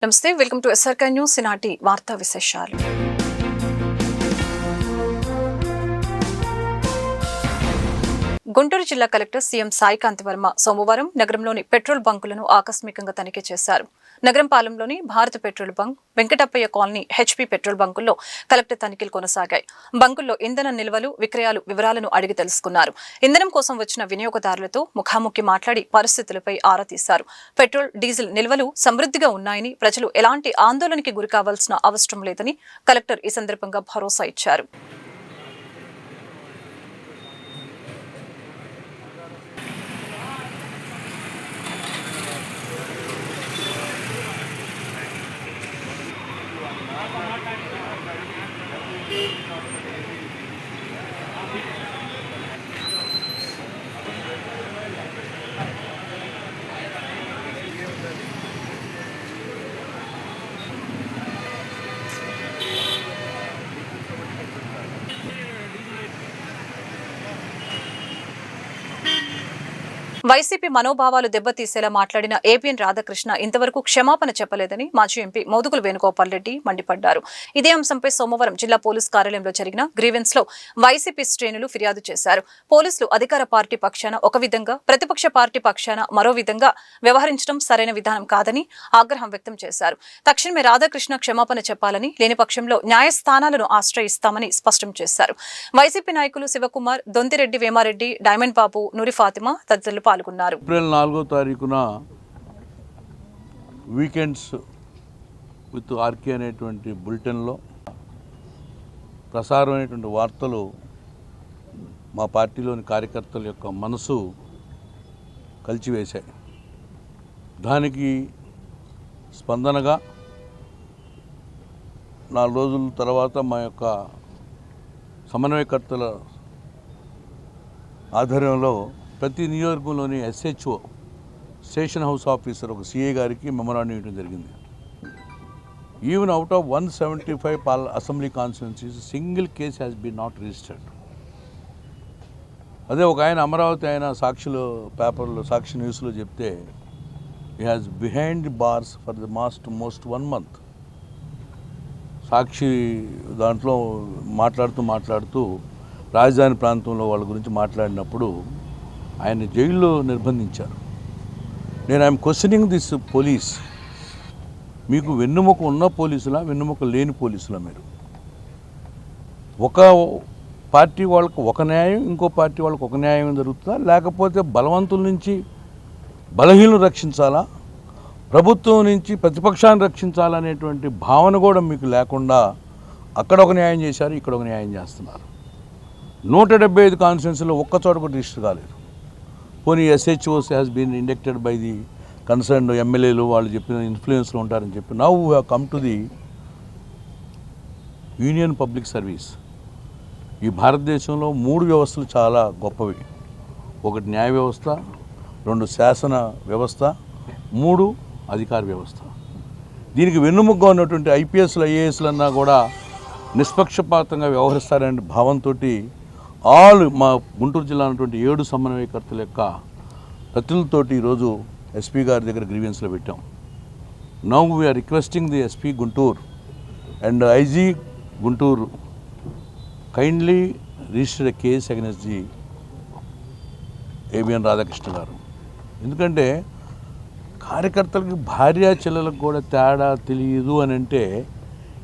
నమస్తే, welcome to SRK news. ఈనాటి వార్తా విశేషాలు. గుంటూరు జిల్లా కలెక్టర్ సీఎం సాయికాంత్ వర్మ సోమవారం నగరంలోని పెట్రోల్ బంకులను ఆకస్మికంగా తనిఖీ చేశారు. నగరం పాలెంలోని భారత petrol bunk, Venkatappaiah colony, HP petrol బంకుల్లో కలెక్టర్ తనిఖీలు కొనసాగాయి. బంకుల్లో ఇంధన నిల్వలు, విక్రయాలు వివరాలను అడిగి తెలుసుకున్నారు. ఇంధనం కోసం వచ్చిన వినియోగదారులతో ముఖాముఖి మాట్లాడి పరిస్థితులపై ఆరా తీశారు. పెట్రోల్, డీజిల్ నిల్వలు సమృద్ధిగా ఉన్నాయని, ప్రజలు ఎలాంటి ఆందోళనకి గురికావాల్సిన అవసరం లేదని కలెక్టర్ ఈ సందర్భంగా భరోసా ఇచ్చారు. వైసీపీ మనోభావాలు దెబ్బతీసేలా మాట్లాడిన ఏపీఎన్ రాధాకృష్ణ ఇంతవరకు క్షమాపణ చెప్పలేదని మాజీ ఎంపీ మోదుగుల వేణుగోపాల్ రెడ్డి మండిపడ్డారు. ఇదే అంశంపై సోమవారం జిల్లా పోలీస్ కార్యాలయంలో జరిగిన గ్రీవెన్స్ లో వైసీపీ శ్రేణులు ఫిర్యాదు చేశారు. పోలీసులు అధికార పార్టీ పక్షాన ఒక విధంగా, ప్రతిపక్ష పార్టీ పక్షాన మరో విధంగా వ్యవహరించడం సరైన విధానం కాదని ఆగ్రహం వ్యక్తం చేశారు. తక్షణమే రాధాకృష్ణ క్షమాపణ చెప్పాలని, లేని పక్షంలో న్యాయస్థానాలను ఆశ్రయిస్తామని స్పష్టం చేశారు. వైసీపీ నాయకులు శివకుమార్, దొంతిరెడ్డి వేమారెడ్డి, డైమండ్ బాబు, నూరి ఫాతిమా తదితరులు పాల్గొన్నారు. ఏప్రిల్ 4వ తారీఖున వీకెండ్స్ విత్ ఆర్కే అనేటువంటి బులెటిన్లో ప్రసారమైనటువంటి వార్తలు మా పార్టీలోని కార్యకర్తల యొక్క మనసు కలిచివేశాయి. దానికి స్పందనగా 4 రోజుల తర్వాత మా యొక్క సమన్వయకర్తల ఆధ్వర్యంలో ప్రతి నియోజకవర్గంలోని SHO, స్టేషన్ హౌస్ ఆఫీసర్, ఒక CA గారికి మెమోరాండం ఇవ్వడం జరిగింది. Even out of 175 assembly constituencies single case has been not registered. అదే ఒక ఆయన అమరావతి ఆయన సాక్షిలో పేపర్లో, సాక్షి న్యూస్లో చెప్తే he has behind bars for the most 1 month. సాక్షి దాంట్లో మాట్లాడుతూ రాజధాని ప్రాంతంలో వాళ్ళ గురించి మాట్లాడినప్పుడు ఆయన జైల్లో నిర్బంధించారు. నేను ఐఎమ్ క్వశ్చనింగ్ దిస్ పోలీస్. మీకు వెన్నుముక ఉన్న పోలీసులా, వెన్నుముక లేని పోలీసులా? మీరు ఒక పార్టీ వాళ్ళకు ఒక న్యాయం, ఇంకో పార్టీ వాళ్ళకు ఒక న్యాయం జరుగుతుందా? లేకపోతే బలవంతుల నుంచి బలహీనలు రక్షించాలా, ప్రభుత్వం నుంచి ప్రతిపక్షాన్ని రక్షించాలనేటువంటి భావన కూడా మీకు లేకుండా అక్కడ ఒక న్యాయం చేశారు, ఇక్కడ ఒక న్యాయం చేస్తున్నారు. 175 కాన్స్టిట్యున్సీలో ఒక్కచోట కూడా రిజిస్టర్ కాలేదు. పోనీ SHOs has been inducted by the concern ఎమ్మెల్యేలు, వాళ్ళు చెప్పిన ఇన్ఫ్లుయెన్స్లో ఉంటారని చెప్పి now we have come to the union public service. ఈ భారతదేశంలో 3 వ్యవస్థలు చాలా గొప్పవి. 1 న్యాయ వ్యవస్థ, 2 శాసన వ్యవస్థ, 3 అధికార వ్యవస్థ. దీనికి వెన్నుముగ్గా ఉన్నటువంటి IPSలు, IASలన్నా కూడా నిష్పక్షపాతంగా వ్యవహరిస్తారనే భావంతో మా గుంటూరు జిల్లా ఉన్నటువంటి 7 సమన్వయకర్తల యొక్క ప్రతినిధులతోటి ఈరోజు SP గారి దగ్గర గ్రీవెన్స్లో పెట్టాం. Now we are requesting the SP Guntur and IG Guntur kindly register case against the ABN Radhakrishna garu. ఎందుకంటే కార్యకర్తలకి, భార్య చెల్లెలకు కూడా తేడా తెలియదు అని అంటే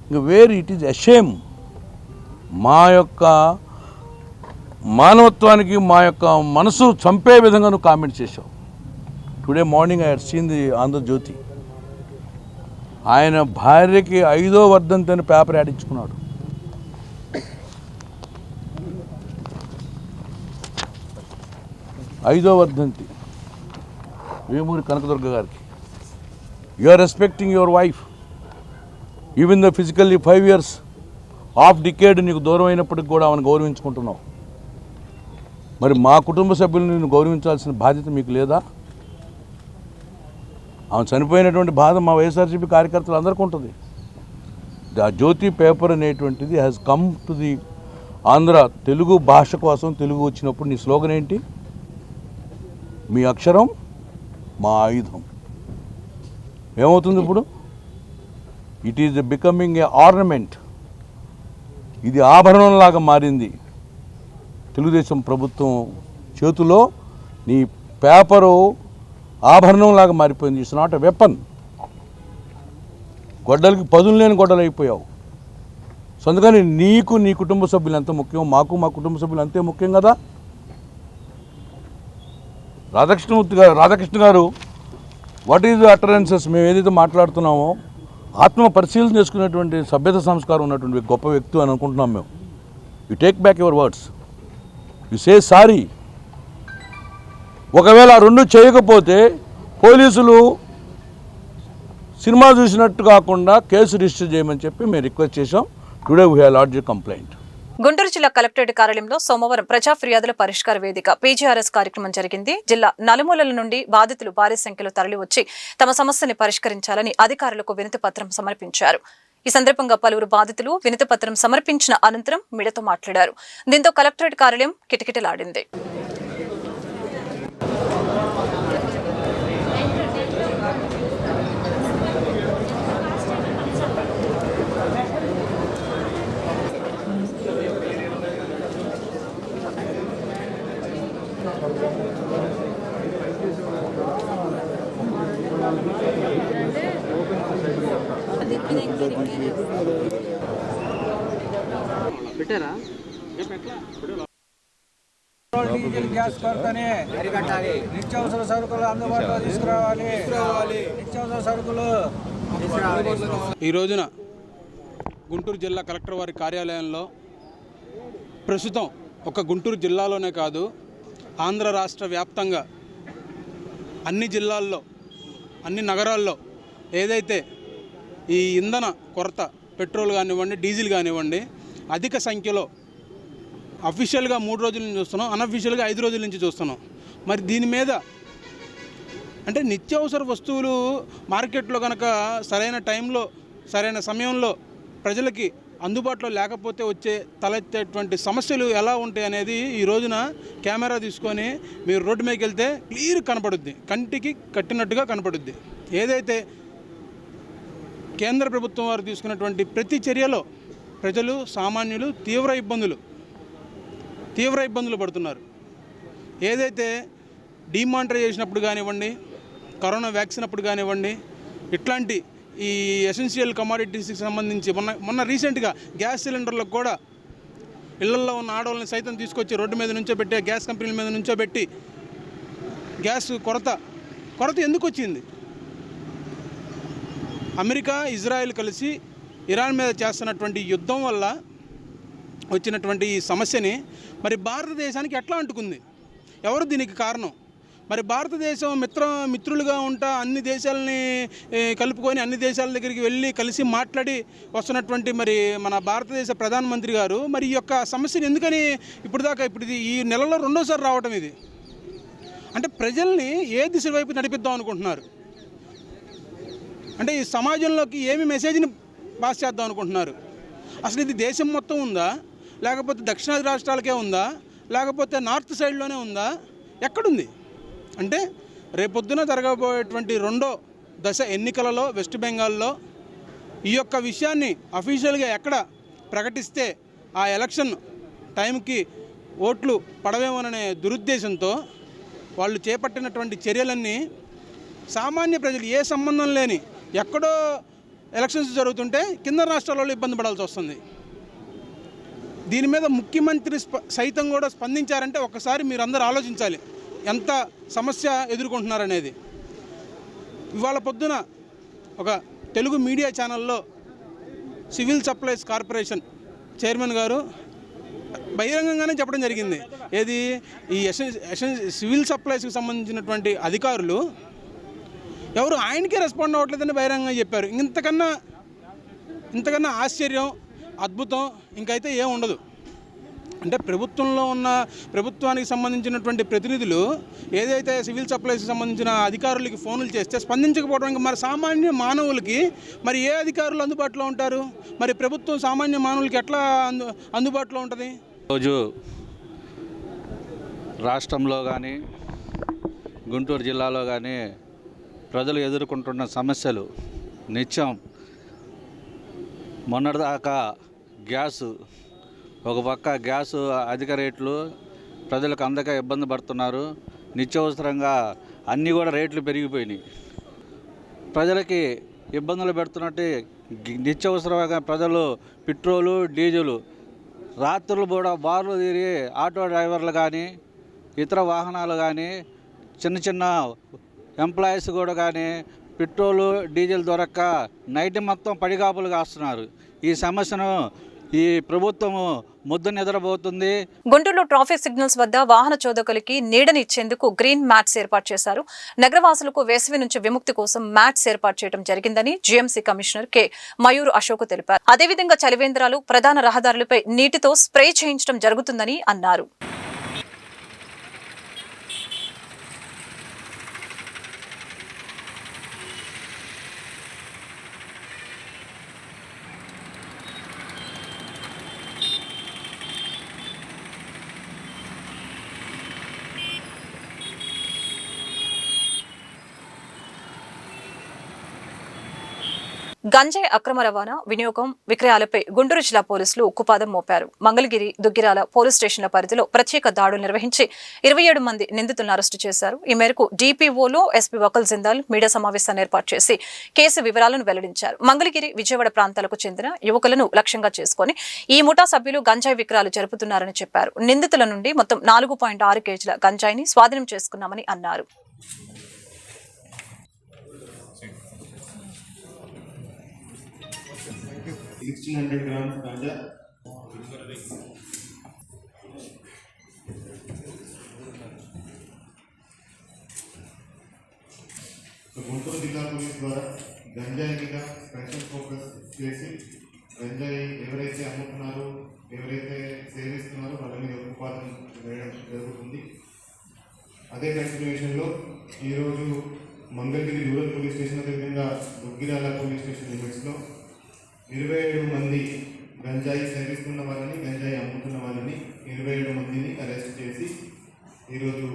ఇంకా వేర్ ఇట్ ఈజ్ అషేమ్. మా యొక్క మానవత్వానికి, మా యొక్క మనసు చంపే విధంగా నువ్వు కామెంట్ చేశావు. Today morning I had seen the Andhra Jyothi. ఆయన భార్యకి 5వ వర్ధంతి అని పేపర్ యాడ్ ఇచ్చుకున్నాడు. ఐదో వర్ధంతి వేమూరి కనకదుర్గ గారికి. You are respecting your wife even the physically 5 years half decade నీకు దూరం అయినప్పటికి కూడా ఆమెను గౌరవించుకుంటున్నావు. మరి మా కుటుంబ సభ్యులను నేను గౌరవించాల్సిన బాధ్యత మీకు లేదా? ఆమె చనిపోయినటువంటి బాధ మా వైఎస్ఆర్సీపీ కార్యకర్తలు అందరికీ ఉంటుంది. ద జ్యోతి పేపర్ అనేటువంటిది has come to the Andhra. Telugu భాష కోసం తెలుగు వచ్చినప్పుడు నీ స్లోగన్ ఏంటి? మీ అక్షరం మా ఆయుధం. ఏమవుతుంది ఇప్పుడు? It is becoming a ornament. ఇది ఆభరణంలాగా మారింది. తెలుగుదేశం ప్రభుత్వం చేతిలో నీ పేపరు ఆభరణంలాగా మారిపోయింది. It's not a weapon. గొడ్డలకి పదులు లేని గొడ్డలు అయిపోయావు. సో అందుకని నీకు నీ కుటుంబ సభ్యులు ఎంత ముఖ్యం, మాకు మా కుటుంబ సభ్యులు అంతే ముఖ్యం కదా. రాధాకృష్ణ గారు వాట్ ఈజ్ అటరెన్సెస్, మేము ఏదైతే మాట్లాడుతున్నామో ఆత్మ పరిశీలన చేసుకునేటువంటి సభ్యత సంస్కారం ఉన్నటువంటి గొప్ప వ్యక్తి అని అనుకుంటున్నాం మేము. You take back your words, you say sorry. ఒకవేళ ఆ రెండు చేయకపోతే పోలీసులు సినిమా చూసినట్టు కాకుండా కేసు రిజిస్టర్ చేయమని చెప్పి మేము రిక్వెస్ట్ చేసాం. Today we have lodged a complaint. Guntur జిల్లా కలెక్టరేట్ కార్యాలయంలో సోమవారం ప్రజా ఫిర్యాదుల పరిష్కార వేదిక పీజీఆర్ఎస్ కార్యక్రమం జరిగింది. జిల్లా నలుమూలల నుండి బాధితులు భారీ సంఖ్యలో తరలివచ్చి తమ సమస్యని పరిష్కరించాలని అధికారులకు వినతి పత్రం సమర్పించారు. ఈ సందర్భంగా పలువురు బాధితులు వినతి పత్రం సమర్పించిన అనంతరం మీడియాతో మాట్లాడారు. దీంతో కలెక్టరేట్ కార్యాలయం కిటకిటలాడింది. డీజిల్ గ్యాస్ కొరతని అరికట్టాలి. నిత్యావసర సరుకులు అందుబాటులో తీసుకురావాలి. నిత్యావసర సరుకులు ఈ రోజున గుంటూరు జిల్లా కలెక్టర్ వారి కార్యాలయంలో ప్రస్తుతం ఒక గుంటూరు జిల్లాలోనే కాదు, ఆంధ్ర రాష్ట్ర వ్యాప్తంగా అన్ని జిల్లాల్లో, అన్ని నగరాల్లో ఏదైతే ఈ ఇంధన కొరత, పెట్రోల్ కానివ్వండి, డీజిల్ కానివ్వండి, అధిక సంఖ్యలో అఫీషియల్గా 3 రోజుల నుంచి చూస్తున్నాం, అన్అఫీషియల్గా 5 రోజుల నుంచి చూస్తున్నాం. మరి దీని మీద అంటే నిత్యావసర వస్తువులు మార్కెట్లో కనుక సరైన టైంలో, సరైన సమయంలో ప్రజలకి అందుబాటులో లేకపోతే వచ్చే తలెత్తేటువంటి సమస్యలు ఎలా ఉంటాయి అనేది ఈ రోజున కెమెరా తీసుకొని మీరు రోడ్డు మీదకి వెళ్తే క్లియర్ కనపడుద్ది, కంటికి కట్టినట్టుగా కనపడుద్ది. ఏదైతే కేంద్ర ప్రభుత్వం వారు తీసుకున్నటువంటి ప్రతి చర్యలో ప్రజలు, సామాన్యులు తీవ్ర ఇబ్బందులు పడుతున్నారు. ఏదైతే డిమానిటైజేషన్ అప్పుడు కానివ్వండి, కరోనా వ్యాక్సిన్ అప్పుడు కానివ్వండి, ఇట్లాంటి ఈ ఎసెన్షియల్ కమాడిటీస్కి సంబంధించి మొన్న రీసెంట్గా గ్యాస్ సిలిండర్లకు కూడా ఇళ్లల్లో ఉన్న ఆడవాళ్ళని సైతం తీసుకొచ్చి రోడ్డు మీద నుంచోబెట్టి, గ్యాస్ కంపెనీల మీద నుంచోబెట్టి గ్యాస్ కొరత ఎందుకు వచ్చింది? అమెరికా, ఇజ్రాయెల్ కలిసి ఇరాన్ మీద చేస్తున్నటువంటి యుద్ధం వల్ల వచ్చినటువంటి ఈ సమస్యని మరి భారతదేశానికి ఎట్లా అంటుకుంది? ఎవరు దీనికి కారణం? మరి భారతదేశం మిత్రులుగా ఉంటా అన్ని దేశాలని కలుపుకొని అన్ని దేశాల దగ్గరికి వెళ్ళి కలిసి మాట్లాడి వస్తున్నటువంటి మరి మన భారతదేశ ప్రధానమంత్రి గారు మరి ఈ యొక్క సమస్యను ఎందుకని ఇప్పుడు ఈ నెలలో 2వ సారి రావటం ఇది? అంటే ప్రజల్ని ఏ దిశ వైపు నడిపిద్దాం అనుకుంటున్నారు? అంటే ఈ సమాజంలోకి ఏమి మెసేజ్ని పాస్ చేద్దాం అనుకుంటున్నారు? అసలు ఇది దేశం మొత్తం ఉందా, లేకపోతే దక్షిణాది రాష్ట్రాలకే ఉందా, లేకపోతే నార్త్ సైడ్లోనే ఉందా, ఎక్కడుంది? అంటే రేపొద్దున జరగబోయేటువంటి 2వ దశ ఎన్నికలలో వెస్ట్ బెంగాల్లో ఈ యొక్క విషయాన్ని అఫీషియల్గా ఎక్కడ ప్రకటిస్తే ఆ ఎలక్షన్ టైంకి ఓట్లు పడవేమోననే దురుద్దేశంతో వాళ్ళు చేపట్టినటువంటి చర్యలన్నీ సామాన్య ప్రజలు ఏ సంబంధం లేని ఎక్కడో ఎలక్షన్స్ జరుగుతుంటే కింద రాష్ట్రాలలో ఇబ్బంది పడాల్సి వస్తుంది. దీని మీద ముఖ్యమంత్రి సైతం కూడా స్పందించారంటే ఒకసారి మీరందరూ ఆలోచించాలి ఎంత సమస్య ఎదుర్కొంటున్నారనేది. ఇవాళ పొద్దున ఒక తెలుగు మీడియా ఛానల్లో సివిల్ సప్లైస్ కార్పొరేషన్ చైర్మన్ గారు బహిరంగంగానే చెప్పడం జరిగింది. ఏది ఈ సివిల్ సప్లైస్కి సంబంధించినటువంటి అధికారులు ఎవరు ఆయనకే రెస్పాండ్ అవ్వట్లేదని బహిరంగంగా చెప్పారు. ఇంతకన్నా ఆశ్చర్యం, అద్భుతం ఇంకైతే ఏం ఉండదు. అంటే ప్రభుత్వంలో ఉన్న ప్రభుత్వానికి సంబంధించినటువంటి ప్రతినిధులు ఏదైతే సివిల్ సప్లైస్కి సంబంధించిన అధికారులకి ఫోన్లు చేస్తే స్పందించకపోవడానికి మరి సామాన్య మానవులకి మరి ఏ అధికారులు అందుబాటులో ఉంటారు? మరి ప్రభుత్వం సామాన్య మానవులకి ఎట్లా అందుబాటులో ఉంటుంది? రోజు రాష్ట్రంలో కానీ గుంటూరు జిల్లాలో కానీ ప్రజలు ఎదుర్కొంటున్న సమస్యలు నిత్యం మొన్నటిదాకా గ్యాసు ఒక పక్క గ్యాసు అధిక రేట్లు ప్రజలకు అందక ఇబ్బంది పడుతున్నారు. నిత్యావసరంగా అన్నీ కూడా రేట్లు పెరిగిపోయినాయి. ప్రజలకి ఇబ్బందులు పెడుతున్నట్టు నిత్యావసరంగా ప్రజలు పెట్రోలు డీజిలు రాత్రులు కూడా బార్లు తిరిగి ఆటో డ్రైవర్లు కానీ ఇతర వాహనాలు కానీ చిన్న చిన్న ఎంప్లాయీస్ కూడా కానీ పెట్రోలు డీజిల్ దొరక్క నైట్ మొత్తం పడిగాపులు కాస్తున్నారు. ఈ సమస్యను ఈ ప్రభుత్వము ముద్దు నిద్రపోతుంది. గుంటూరులో ట్రాఫిక్ సిగ్నల్స్ వద్ద వాహన చోదకులకి నీడని ఇచ్చేందుకు గ్రీన్ మ్యాట్స్ ఏర్పాటు చేశారు. నగరవాసులకు వేసవి నుంచి విముక్తి కోసం మ్యాట్స్ ఏర్పాటు చేయడం జరిగిందని GMC commissioner K Mayur Ashok తెలిపారు. అదేవిధంగా చలివేంద్రాలు, ప్రధాన రహదారులపై నీటితో స్ప్రే చేయించడం జరుగుతుందని అన్నారు. గంజాయి అక్రమ రవాణా, వినియోగం, విక్రయాలపై గుంటూరు జిల్లా పోలీసులు ఉక్కుపాదం మోపారు. మంగళగిరి, దుగ్గిరాల పోలీస్ స్టేషన్ల పరిధిలో ప్రత్యేక దాడులు నిర్వహించి 27 మంది నిందితులను అరెస్టు చేశారు. ఈ మేరకు డిపిఓలో ఎస్పీ వకల్ జిందాల్ మీడియా సమావేశాన్ని ఏర్పాటు చేసి కేసు వివరాలను వెల్లడించారు. మంగళగిరి, విజయవాడ ప్రాంతాలకు చెందిన యువకులను లక్ష్యంగా చేసుకుని ఈ ముఠా సభ్యులు గంజాయి విక్రయాలు జరుపుతున్నారని చెప్పారు. నిందితుల నుండి మొత్తం 4.6 కేజీల గంజాయిని స్వాధీనం చేసుకున్నామని అన్నారు. grams ganja. గుంటూరు జిల్లా పోలీస్ ద్వారా గంజాయి మీద స్పెషల్ ఫోకస్ చేసి గంజాయి ఎవరైతే అమ్ముతున్నారో, ఎవరైతే సేవిస్తున్నారో వాళ్ళ మీద ఉత్పాదన వేయడం జరుగుతుంది. అదే కంటిన్యూషన్లో ఈరోజు మంగళగిరి రూరల్ పోలీస్ స్టేషన్, అదేవిధంగా దుగ్గిరాల పోలీస్ స్టేషన్ లిమిట్స్లో 27 మంది గంజాయి సేవిస్తున్న వాళ్ళని, గంజాయి అమ్ముతున్న వాళ్ళని 27 మందిని అరెస్ట్ చేసి ఈరోజు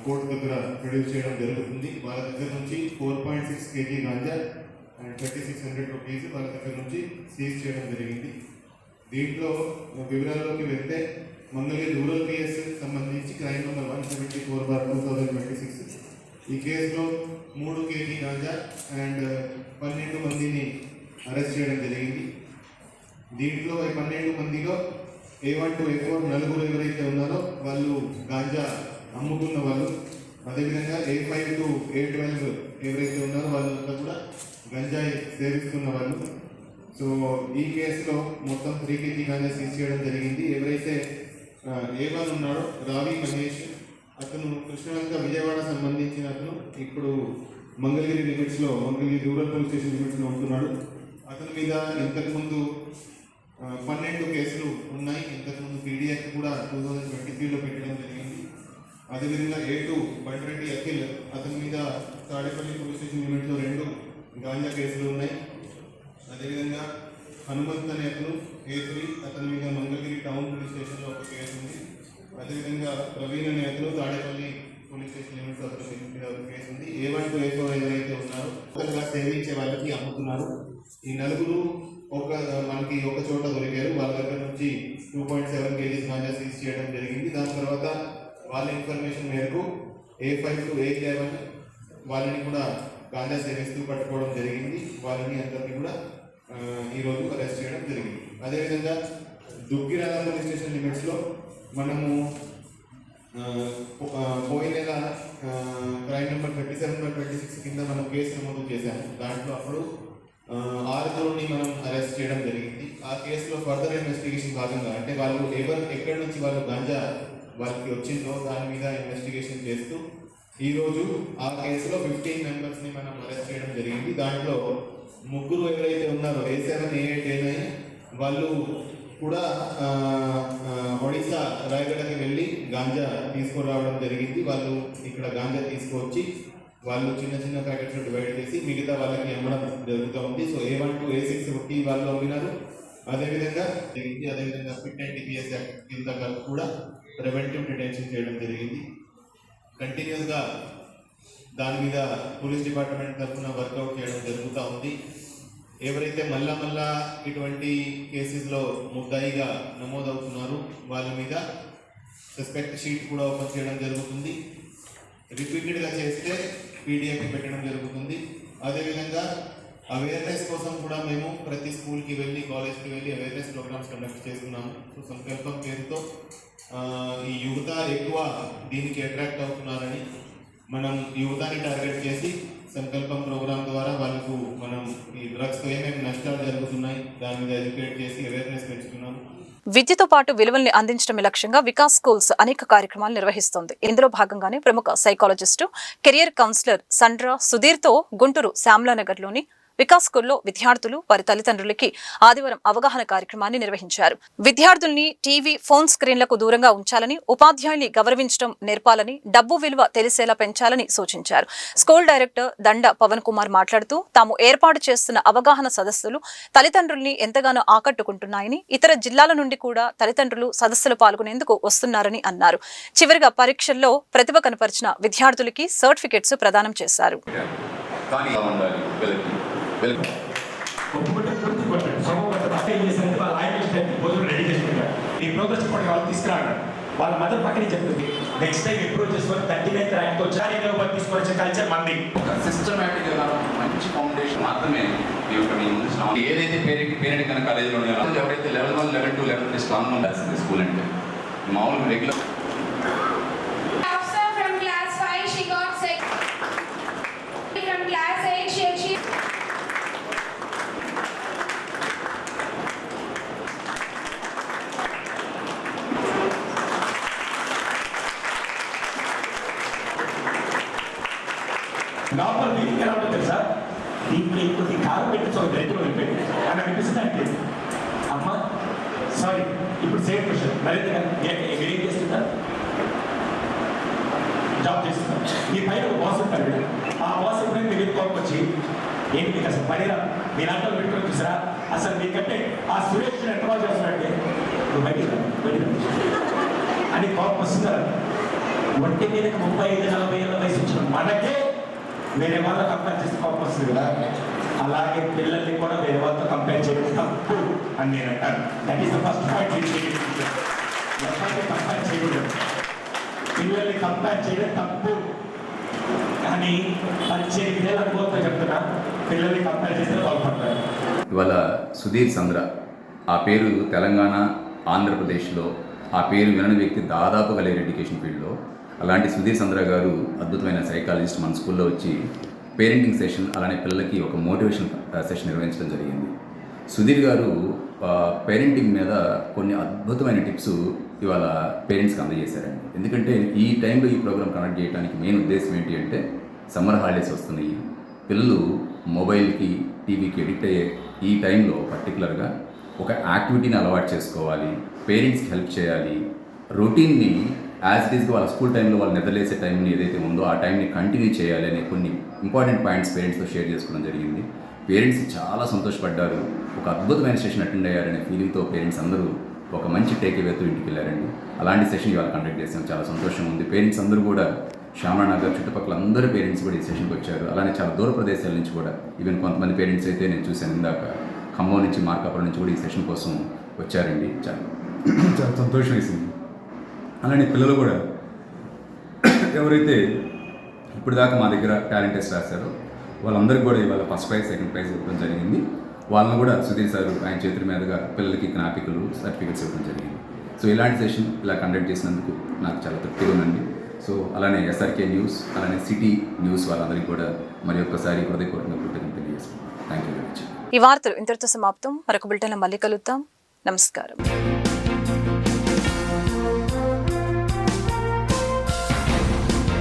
కోర్టు దగ్గర ప్రొడ్యూస్ చేయడం జరుగుతుంది. వాళ్ళ దగ్గర నుంచి 4.6 kg గాంజా అండ్ 3600 రూపీస్ వాళ్ళ దగ్గర నుంచి సీజ్ చేయడం జరిగింది. దీంట్లో వివరాల్లోకి వెళ్తే మంగళగిరి రూరల్ పిఎస్ సంబంధించి క్రైమ్ నెంబర్ 174/2026 ఈ కేసులో 3 kg గాంజా అండ్ 12 మందిని అరెస్ట్ చేయడం జరిగింది. దీంట్లో 12 మందిలో A1 to A4 నలుగురు ఎవరైతే ఉన్నారో వాళ్ళు గాంజా అమ్ముకున్న వాళ్ళు, అదేవిధంగా A5 to A12 ఎవరైతే ఉన్నారో వాళ్ళంతా కూడా గంజాయి సేవిస్తున్న వాళ్ళు. సో ఈ కేసులో మొత్తం 3 kg గాంజా సీజ్ చేయడం జరిగింది. ఎవరైతే A1 ఉన్నాడో రావి మహేష్, అతను కృష్ణలంక విజయవాడ సంబంధించిన అతను ఇప్పుడు మంగళగిరి లిమిట్స్లో, మంగళగిరి రూరల్ పోలీస్ స్టేషన్ లిమిట్స్లో ఉంటున్నాడు. అతని మీద ఇంతకుముందు 12 కేసులు ఉన్నాయి. ఇంతకుముందు పీడిఎఫ్ కూడా 2023లో పెట్టడం జరిగింది. అదేవిధంగా A2 బండ్రెడ్డి అఖిల్, అతని మీద తాడేపల్లి పోలీస్ స్టేషన్ లిమిట్లో 2 గాంజా కేసులు ఉన్నాయి. అదేవిధంగా హనుమంత్ అనే అతను A3, అతని మీద మంగళగిరి టౌన్ పోలీస్ స్టేషన్లో ఒక కేసు ఉంది. అదేవిధంగా ప్రవీణ్ అనే అతను తాడేపల్లి పోలీస్ స్టేషన్ లిమిట్స్ అతని మీద ఒక కేసు ఉంది. A1 to A4 ఎవరైతే ఉన్నారో ఒకరిగా సేవించే వాళ్ళకి అమ్ముతున్నారు. ఈ నలుగురు మనకి ఒక చోట దొరికారు. వాళ్ళ దగ్గర నుంచి 2.7 kg గాంజా సీజ్ చేయడం జరిగింది. దాని తర్వాత వాళ్ళ ఇన్ఫర్మేషన్ మేరకు A5 to A11 వాళ్ళని కూడా గాంజా సేవిస్తూ పట్టుకోవడం జరిగింది. వాళ్ళని అందరినీ కూడా ఈరోజు అరెస్ట్ చేయడం జరిగింది. అదేవిధంగా దుగ్గిరాల పోలీస్ స్టేషన్ లిమిట్స్లో మనము పోయిన నెల క్రైమ్ నెంబర్ 37/26 కింద మనం కేసు నమోదు చేశాము. దాంట్లో అప్పుడు 6 మనం అరెస్ట్ చేయడం జరిగింది. ఆ కేసులో ఫర్దర్ ఇన్వెస్టిగేషన్ భాగంగా, అంటే వాళ్ళు ఎక్కడి నుంచి వాళ్ళు గాంజా వాళ్ళకి వచ్చిందో దాని మీద ఇన్వెస్టిగేషన్ చేస్తూ ఈరోజు ఆ కేసులో 15 మెంబర్స్ని మనం అరెస్ట్ చేయడం జరిగింది. దాంట్లో 3 ఎవరైతే ఉన్నారో A7, A8, A9 వాళ్ళు కూడా ఒడిశా రాయగడకి వెళ్ళి గాంజా తీసుకురావడం జరిగింది. వాళ్ళు ఇక్కడ గాంజా తీసుకువచ్చి వాళ్ళు చిన్న చిన్న ప్యాకెట్స్ డివైడ్ చేసి మిగతా వాళ్ళకి అమ్మడం జరుగుతూ ఉంది. సో A1 to A6 వాళ్ళు అమ్మినారు. అదేవిధంగా ఫిట్ అండ్ DPS యాక్ట్ కింద కూడా ప్రివెంటివ్ డిటెన్షన్ చేయడం జరిగింది. కంటిన్యూస్గా దాని మీద పోలీస్ డిపార్ట్మెంట్ తరఫున వర్కౌట్ చేయడం జరుగుతూ ఉంది. ఎవరైతే మళ్ళా ఇటువంటి కేసెస్లో ముద్దాయిగా నమోదవుతున్నారో వాళ్ళ మీద సస్పెక్ట్ షీట్ కూడా ఓపెన్ చేయడం జరుగుతుంది. రిపీటెడ్గా చేస్తే పీడిఎఫ్ పెట్టడం జరుగుతుంది. అదేవిధంగా అవేర్నెస్ కోసం కూడా మేము ప్రతి స్కూల్కి వెళ్ళి కాలేజ్కి వెళ్ళి అవేర్నెస్ ప్రోగ్రామ్స్ కండక్ట్ చేస్తున్నాము. సో సంకల్పం పేరుతో ఈ యువత ఎక్కువ దీనికి అట్రాక్ట్ అవుతున్నారని మనం యువతని టార్గెట్ చేసి సంకల్పం ప్రోగ్రామ్ ద్వారా వాళ్ళకు మనం ఈ డ్రగ్స్తో ఏమేమి నష్టాలు జరుగుతున్నాయి దాని మీద ఎడ్యుకేట్ చేసి అవేర్నెస్ పెంచుతున్నాము. విద్యతో పాటు విలువల్ని అందించడమే లక్ష్యంగా వికాస్ స్కూల్స్ అనేక కార్యక్రమాలు నిర్వహిస్తోంది. ఇందులో భాగంగానే ప్రముఖ సైకాలజిస్టు, కెరియర్ కౌన్సిలర్ సండ్రా సుధీర్తో గుంటూరు శ్యామలానగర్లోని వికాస్ స్కూల్లో విద్యార్థులు వారి తల్లిదండ్రులకి ఆదివారం అవగాహన కార్యక్రమాన్ని నిర్వహించారు. విద్యార్థుల్ని టీవీ, ఫోన్ స్క్రీన్లకు దూరంగా ఉంచాలని, ఉపాధ్యాయుల్ని గౌరవించడం నేర్పాలని, డబ్బు విలువ తెలిసేలా పెంచాలని సూచించారు. స్కూల్ డైరెక్టర్ దండ పవన్ కుమార్ మాట్లాడుతూ తాము ఏర్పాటు చేస్తున్న అవగాహన సదస్సులు తల్లిదండ్రుల్ని ఎంతగానో ఆకట్టుకుంటున్నాయని, ఇతర జిల్లాల నుండి కూడా తల్లిదండ్రులు సదస్సులు పాల్గొనేందుకు వస్తున్నారని అన్నారు. చివరిగా పరీక్షల్లో ప్రతిభ కనపరిచిన విద్యార్థులకి సర్టిఫికెట్స్ ప్రదానం చేశారు. వాళ్ళ మదర్ పక్కనే చెప్తుంది నెక్స్ట్ టైం ఎప్పుడు చేసుకొని 39th ర్యాంక్ వచ్చి తీసుకొచ్చే కల్చర్ మంది. సిస్టమేటిక్ గా మంచి ఫౌండేషన్ మాత్రమే ఏదైతే పేరెంట్ కనుక కాలేజీలో ఎవరైతే లెవెల్ 1, లెవెల్ 2, లెవెల్ 3 స్ట్రాంగ్ ఉండాల్సింది స్కూల్ అంటే మామూలుగా రెగ్యులర్. నార్మల్ మీటింగ్ ఎలా ఉంటుంది తెలుసా? దీంట్లో ఇంకొద్ది కారు పెట్టి ఒక రైతులు వెళ్ళిపోయింది అని అనిపిస్తుందంటే అమ్మ సారీ ఇప్పుడు సేమ్ క్వశ్చన్ మరింతగా మీరేం చేస్తున్నారు? జాబ్ చేస్తున్నారు. మీ పైన ఒక బాస్ ఉంటారు. ఆ బాస్ ఎప్పుడైనా మీరు కోపం వచ్చి ఏంటి మీకు అసలు పనిరా మీ నాటలు పెట్టుకొని చూసారా అసలు మీకంటే ఆ సురేష్ ఎంత బాగా చేస్తున్నారంటే నువ్వు బయటికి అని కోపం వస్తుందా? ఒంటి మీద 35-40 ఏళ్ళ వయసు వచ్చిన మనకే వేరే వాళ్ళతో కంపేర్ చేస్తే కోపం వస్తుంది కదా. అలాగే పిల్లల్ని కూడా వేరే వాళ్ళతో కంపేర్ చేయడం తప్పు అని నేను అంటాను. That is the first point. Compare చేయడం, పిల్లల్ని కంపేర్ చేయడం తప్పు. కానీ 18 ఏళ్ళ అనుభవంతో చెప్తున్నా పిల్లల్ని కంపేర్ చేస్తే బాగుపడతారు. ఇవాళ సుధీర్ సంద్ర ఆ పేరు తెలంగాణ, ఆంధ్రప్రదేశ్లో ఆ పేరు వినని వ్యక్తి దాదాపుగా లేరు ఎడ్యుకేషన్ ఫీల్డ్లో. అలాంటి సుధీర్ సంద్ర గారు అద్భుతమైన సైకాలజిస్ట్ మన స్కూల్లో వచ్చి పేరెంటింగ్ సెషన్ అలానే పిల్లలకి ఒక మోటివేషన్ సెషన్ నిర్వహించడం జరిగింది. సుధీర్ గారు పేరెంటింగ్ మీద కొన్ని అద్భుతమైన టిప్స్ ఇవాళ పేరెంట్స్కి అందజేశారండి. ఎందుకంటే ఈ టైంలో ఈ ప్రోగ్రామ్ కండక్ట్ చేయడానికి మెయిన్ ఉద్దేశం ఏంటి అంటే సమ్మర్ హాలిడేస్ వస్తున్నాయి, పిల్లలు మొబైల్కి, టీవీకి ఎడిక్ట్ అయ్యే ఈ టైంలో పర్టికులర్గా ఒక యాక్టివిటీని అలవాటు చేసుకోవాలి, పేరెంట్స్కి హెల్ప్ చేయాలి, రొటీన్ని యాజ్ ఇట్ ఈస్గా వాళ్ళ స్కూల్ టైంలో వాళ్ళు నిద్రలేసే టైంని ఏదైతే ఉందో ఆ టైంని కంటిన్యూ చేయాలి అనే కొన్ని ఇంపార్టెంట్ పాయింట్స్ పేరెంట్స్తో షేర్ చేసుకోవడం జరిగింది. పేరెంట్స్ చాలా సంతోషపడ్డారు. ఒక అద్భుతమైన సెషన్ అటెండ్ అయ్యారనే ఫీలింగ్తో పేరెంట్స్ అందరూ ఒక మంచి టేక్ అవేతో ఇంటికి వెళ్ళారండి. అలాంటి సెషన్ ఇవాళ కండక్ట్ చేసాం. చాలా సంతోషం ఉంది. పేరెంట్స్ అందరూ కూడా శ్యామలానగర్ చుట్టుపక్కల అందరూ పేరెంట్స్ కూడా ఈ సెషన్కి వచ్చారు. అలానే చాలా దూర ప్రదేశాల నుంచి కూడా ఈవెన్ కొంతమంది పేరెంట్స్ అయితే నేను చూశాను ఇందాక ఖమ్మం నుంచి, మార్కాపురం నుంచి కూడా ఈ సెషన్ కోసం వచ్చారండి. చాలా సంతోషం వేసింది. అలానే పిల్లలు కూడా ఎవరైతే ఇప్పుడు దాకా మా దగ్గర టాలెంట్ టెస్ట్ రాశారో వాళ్ళందరికీ కూడా ఇవాళ ఫస్ట్ ప్రైజ్, సెకండ్ ప్రైజ్ ఇవ్వడం జరిగింది. వాళ్ళని కూడా సుధీర్ సార్ ఆయన చేతుల మీదుగా పిల్లలకి జ్ఞాపికలు, సర్టిఫికెట్స్ ఇవ్వడం జరిగింది. సో ఇలాంటి సెషన్ ఇలా కండక్ట్ చేసినందుకు నాకు చాలా తృప్తిగా ఉందండి. సో అలానే ఎస్ఆర్కే న్యూస్, అలానే సిటీ న్యూస్ వాళ్ళందరికీ కూడా మరి ఒక్కసారి హృదయపూర్వకంగా కృతజ్ఞతలు తెలియజేస్తున్నాను. Thank you very much. ఈ వార్తలు ఇంతటితో సమాప్తం. మరొక బులెటిన్లో మళ్ళీ కలుద్దాం. నమస్కారం.